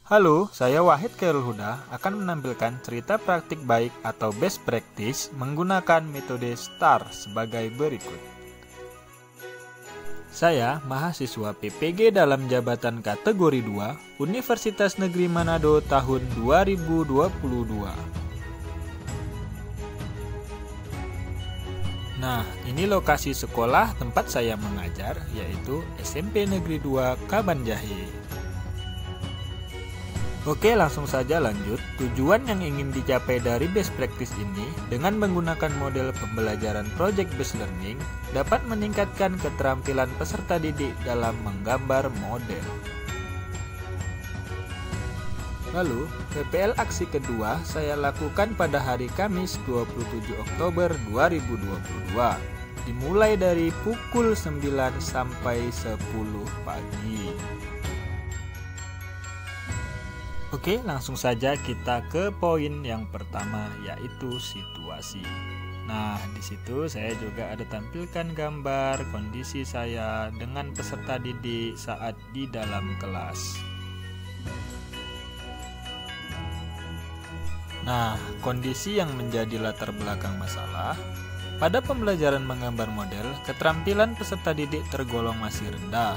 Halo, saya Wahid Khairul Huda akan menampilkan cerita praktik baik atau best practice menggunakan metode STAR sebagai berikut. Saya mahasiswa PPG dalam jabatan kategori 2 Universitas Negeri Manado tahun 2022. Nah, ini lokasi sekolah tempat saya mengajar, yaitu SMP Negeri 2 Kabanjahe. Oke, langsung saja lanjut. Tujuan yang ingin dicapai dari best practice ini dengan menggunakan model pembelajaran project based learning dapat meningkatkan keterampilan peserta didik dalam menggambar model. Lalu, PPL aksi kedua saya lakukan pada hari Kamis 27 Oktober 2022, dimulai dari pukul 9 sampai 10 pagi. Oke, langsung saja kita ke poin yang pertama, yaitu situasi. Nah, di situ saya juga ada tampilkan gambar kondisi saya dengan peserta didik saat di dalam kelas. Nah, kondisi yang menjadi latar belakang masalah, pada pembelajaran menggambar model, keterampilan peserta didik tergolong masih rendah.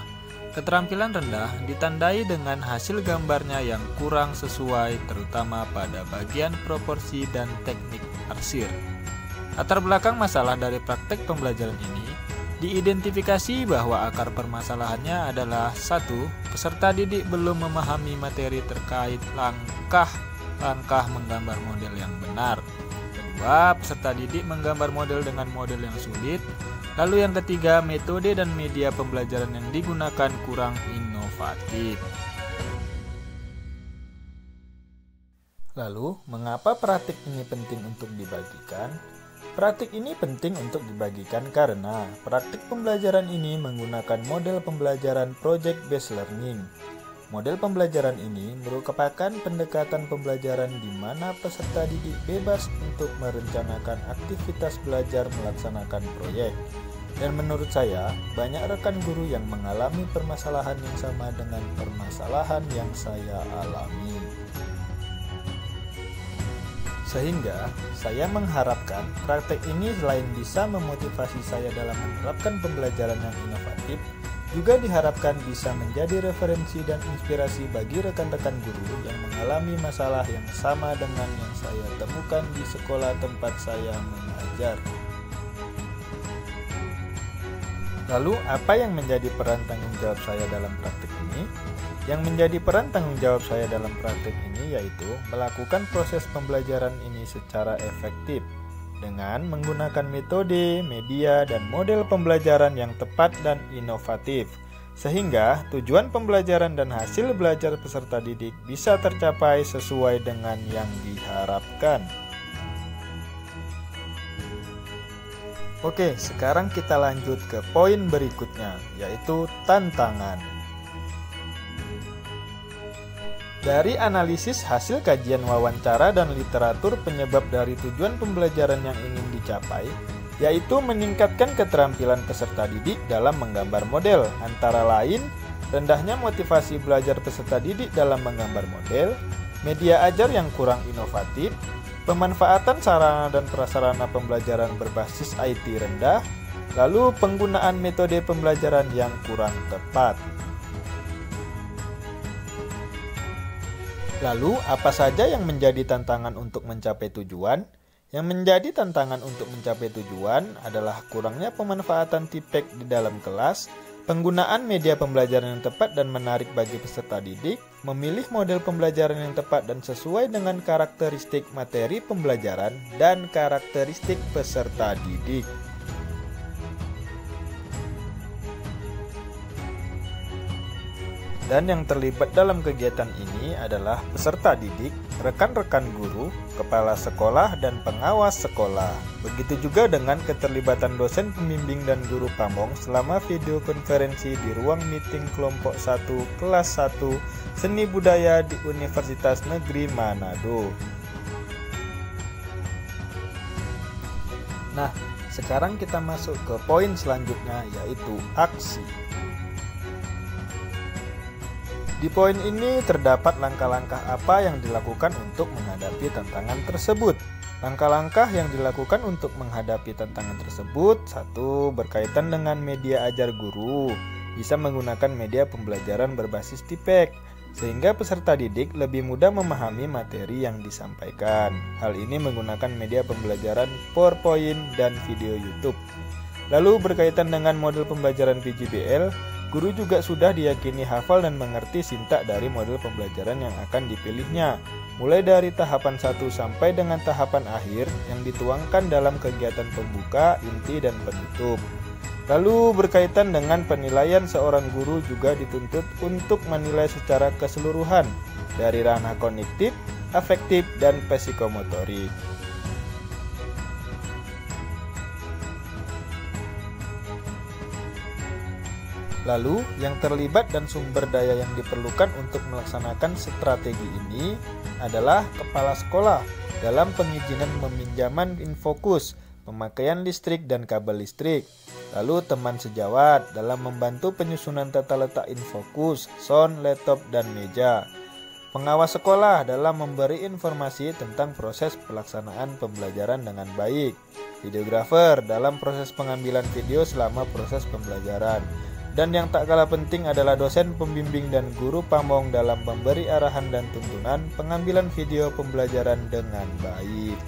Keterampilan rendah ditandai dengan hasil gambarnya yang kurang sesuai, terutama pada bagian proporsi dan teknik arsir. Latar belakang masalah dari praktek pembelajaran ini diidentifikasi bahwa akar permasalahannya adalah 1. Peserta didik belum memahami materi terkait langkah-langkah menggambar model yang benar. 2. Peserta didik menggambar model dengan model yang sulit. Lalu yang ketiga, metode dan media pembelajaran yang digunakan kurang inovatif. Lalu, mengapa praktik ini penting untuk dibagikan? Praktik ini penting untuk dibagikan karena praktik pembelajaran ini menggunakan model pembelajaran project based learning. Model pembelajaran ini merupakan pendekatan pembelajaran di mana peserta didik bebas untuk merencanakan aktivitas belajar melaksanakan proyek. Dan menurut saya, banyak rekan guru yang mengalami permasalahan yang sama dengan permasalahan yang saya alami. Sehingga, saya mengharapkan praktek ini selain bisa memotivasi saya dalam menerapkan pembelajaran yang inovatif, juga diharapkan bisa menjadi referensi dan inspirasi bagi rekan-rekan guru yang mengalami masalah yang sama dengan yang saya temukan di sekolah tempat saya mengajar. Lalu, apa yang menjadi peran tanggung jawab saya dalam praktik ini? Yang menjadi peran tanggung jawab saya dalam praktik ini yaitu melakukan proses pembelajaran ini secara efektif dengan menggunakan metode, media, dan model pembelajaran yang tepat dan inovatif, sehingga tujuan pembelajaran dan hasil belajar peserta didik bisa tercapai sesuai dengan yang diharapkan. Oke, sekarang kita lanjut ke poin berikutnya, yaitu tantangan. Dari analisis hasil kajian wawancara dan literatur penyebab dari tujuan pembelajaran yang ingin dicapai, yaitu meningkatkan keterampilan peserta didik dalam menggambar model, antara lain rendahnya motivasi belajar peserta didik dalam menggambar model, media ajar yang kurang inovatif, pemanfaatan sarana dan prasarana pembelajaran berbasis IT rendah, lalu penggunaan metode pembelajaran yang kurang tepat. Lalu, apa saja yang menjadi tantangan untuk mencapai tujuan? Yang menjadi tantangan untuk mencapai tujuan adalah kurangnya pemanfaatan tipek di dalam kelas, penggunaan media pembelajaran yang tepat dan menarik bagi peserta didik, memilih model pembelajaran yang tepat dan sesuai dengan karakteristik materi pembelajaran dan karakteristik peserta didik. Dan yang terlibat dalam kegiatan ini adalah peserta didik, rekan-rekan guru, kepala sekolah, dan pengawas sekolah. Begitu juga dengan keterlibatan dosen pembimbing dan guru pamong selama video konferensi di ruang meeting kelompok 1 kelas 1 Seni Budaya di Universitas Negeri Manado. Nah, sekarang kita masuk ke poin selanjutnya, yaitu aksi. Di poin ini terdapat langkah-langkah apa yang dilakukan untuk menghadapi tantangan tersebut. Langkah-langkah yang dilakukan untuk menghadapi tantangan tersebut: 1. Berkaitan dengan media ajar guru. Bisa menggunakan media pembelajaran berbasis tipek, sehingga peserta didik lebih mudah memahami materi yang disampaikan. Hal ini menggunakan media pembelajaran PowerPoint dan video YouTube. Lalu berkaitan dengan model pembelajaran PJBL, guru juga sudah diyakini hafal dan mengerti sintak dari model pembelajaran yang akan dipilihnya, mulai dari tahapan 1 sampai dengan tahapan akhir yang dituangkan dalam kegiatan pembuka, inti, dan penutup. Lalu berkaitan dengan penilaian, seorang guru juga dituntut untuk menilai secara keseluruhan dari ranah kognitif, afektif, dan psikomotorik. Lalu, yang terlibat dan sumber daya yang diperlukan untuk melaksanakan strategi ini adalah kepala sekolah dalam pengizinan peminjaman infokus, pemakaian listrik dan kabel listrik. Lalu teman sejawat dalam membantu penyusunan tata letak infokus, sound, laptop, dan meja. Pengawas sekolah dalam memberi informasi tentang proses pelaksanaan pembelajaran dengan baik. Videografer dalam proses pengambilan video selama proses pembelajaran. Dan yang tak kalah penting adalah dosen pembimbing dan guru pamong dalam memberi arahan dan tuntunan pengambilan video pembelajaran dengan baik.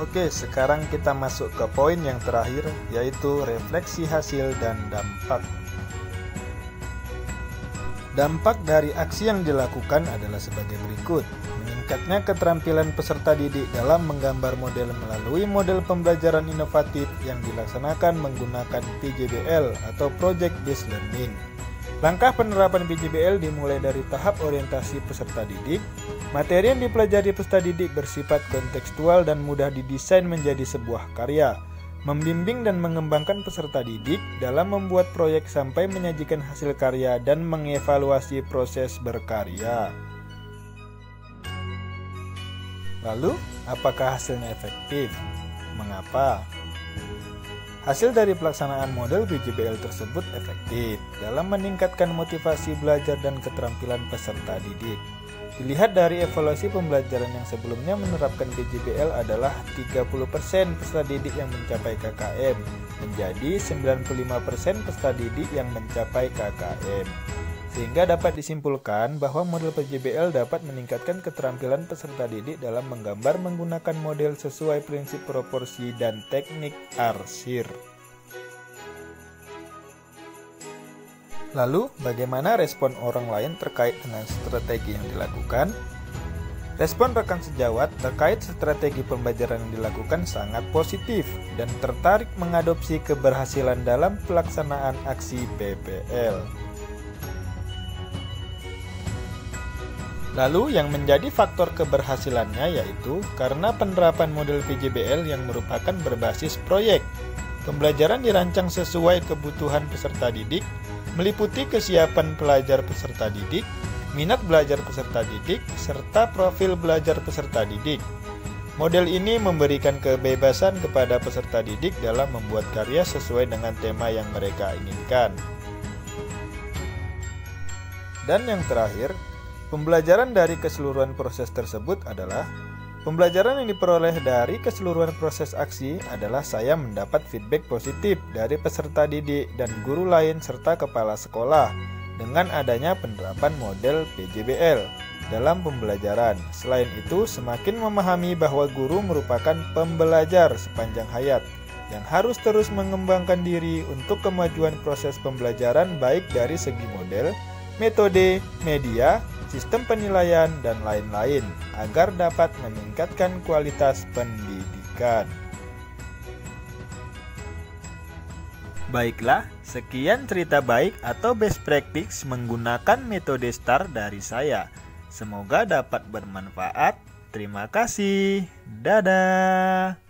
Oke, sekarang kita masuk ke poin yang terakhir, yaitu refleksi hasil dan dampak. Dampak dari aksi yang dilakukan adalah sebagai berikut: meningkatnya keterampilan peserta didik dalam menggambar model melalui model pembelajaran inovatif yang dilaksanakan menggunakan PJBL atau Project Based Learning. Langkah penerapan PJBL dimulai dari tahap orientasi peserta didik. Materi yang dipelajari peserta didik bersifat kontekstual dan mudah didesain menjadi sebuah karya. Membimbing dan mengembangkan peserta didik dalam membuat proyek sampai menyajikan hasil karya dan mengevaluasi proses berkarya. Lalu, apakah hasilnya efektif? Mengapa? Hasil dari pelaksanaan model PJBL tersebut efektif dalam meningkatkan motivasi belajar dan keterampilan peserta didik. Dilihat dari evaluasi pembelajaran yang sebelumnya menerapkan PJBL adalah 30% peserta didik yang mencapai KKM, menjadi 95% peserta didik yang mencapai KKM. Sehingga dapat disimpulkan bahwa model PJBL dapat meningkatkan keterampilan peserta didik dalam menggambar menggunakan model sesuai prinsip proporsi dan teknik arsir. Lalu, bagaimana respon orang lain terkait dengan strategi yang dilakukan? Respon rekan sejawat terkait strategi pembelajaran yang dilakukan sangat positif dan tertarik mengadopsi keberhasilan dalam pelaksanaan aksi PPL. Lalu yang menjadi faktor keberhasilannya yaitu karena penerapan model PJBL yang merupakan berbasis proyek. Pembelajaran dirancang sesuai kebutuhan peserta didik, meliputi kesiapan pelajar peserta didik, minat belajar peserta didik, serta profil belajar peserta didik. Model ini memberikan kebebasan kepada peserta didik dalam membuat karya sesuai dengan tema yang mereka inginkan. Dan yang terakhir, pembelajaran dari keseluruhan proses tersebut adalah pembelajaran yang diperoleh dari keseluruhan proses aksi adalah saya mendapat feedback positif dari peserta didik dan guru lain serta kepala sekolah dengan adanya penerapan model PJBL dalam pembelajaran. Selain itu, semakin memahami bahwa guru merupakan pembelajar sepanjang hayat yang harus terus mengembangkan diri untuk kemajuan proses pembelajaran baik dari segi model, metode, media, sistem penilaian, dan lain-lain agar dapat meningkatkan kualitas pendidikan. Baiklah, sekian cerita baik atau best practice menggunakan metode STAR dari saya. Semoga dapat bermanfaat. Terima kasih. Dadah.